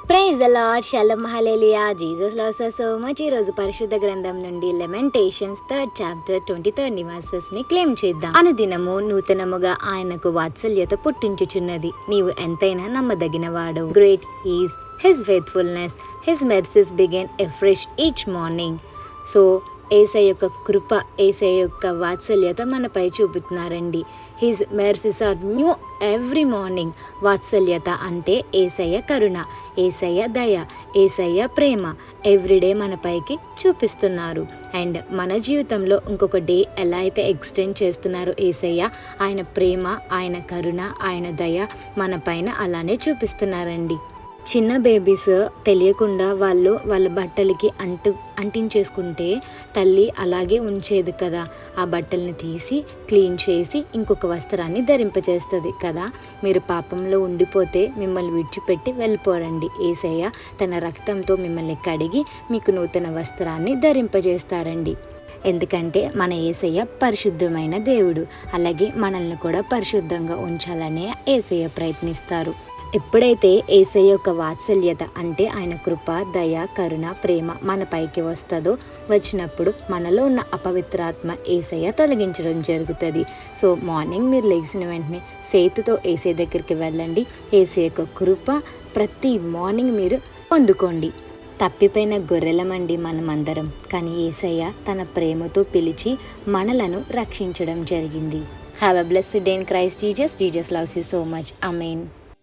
Praise the Lord, shalom, hallelujah. Jesus loves us so much. ఈ రోజు పరిశుద్ధ గ్రంథం నుండి Lamentations 3rd chapter 23rd verses ని క్లెయిమ్ చేద్దాం. అనుదినము నూతనముగా ఆయనకు వాత్సల్యత పుట్టించుచున్నది. నీవు ఎంతైనా నమ్మదగిన వాడు. Great is his faithfulness, his mercies begin afresh each morning. So Yesayya యొక్క కృప, యేసయ్య యొక్క వాత్సల్యత మనపై చూపుతున్నారండి. His mercies are new every morning. వాత్సల్యత అంటే యేసయ్య కరుణ, యేసయ్య దయ, యేసయ్య ప్రేమ ఎవ్రీడే మనపైకి చూపిస్తున్నారు. అండ్ మన జీవితంలో ఇంకొక డే ఎలా అయితే ఎక్స్టెండ్ చేస్తున్నారు యేసయ్య, ఆయన ప్రేమ, ఆయన కరుణ, ఆయన దయ మన పైన అలానే చూపిస్తున్నారండి. చిన్న బేబీస్ తెలియకుండా వాళ్ళ బట్టలకి అంటించేసుకుంటే తల్లి అలాగే ఉంచేది కదా. ఆ బట్టల్ని తీసి క్లీన్ చేసి ఇంకొక వస్త్రాన్ని ధరింపచేస్తుంది కదా. మీరు పాపంలో ఉండిపోతే మిమ్మల్ని విడిచిపెట్టి వెళ్ళిపోరండి. యేసయ్య తన రక్తంతో మిమ్మల్ని కడిగి మీకు నూతన వస్త్రాన్ని ధరింపజేస్తారండి. ఎందుకంటే మన యేసయ్య పరిశుద్ధమైన దేవుడు. అలాగే మనల్ని కూడా పరిశుద్ధంగా ఉంచాలనే యేసయ్య ప్రయత్నిస్తారు. ఎప్పుడైతే యేసయ్య యొక్క వాత్సల్యత అంటే ఆయన కృప, దయ, కరుణ, ప్రేమ మన పైకి వస్తుందో, వచ్చినప్పుడు మనలో ఉన్న అపవిత్రాత్మ యేసయ్య తొలగించడం జరుగుతుంది. సో మార్నింగ్ మీరు లెగిసిన వెంటనే ఫెయిత్తో యేసయ్య దగ్గరికి వెళ్ళండి. యేసయ్య యొక్క కృప ప్రతి మార్నింగ్ మీరు పొందుకోండి. తప్పిపోయిన గొర్రెలమండి మనమందరం, కానీ యేసయ్య తన ప్రేమతో పిలిచి మనలను రక్షించడం జరిగింది. Have a blessed day in Christ Jesus. Jesus loves you so much. Amen.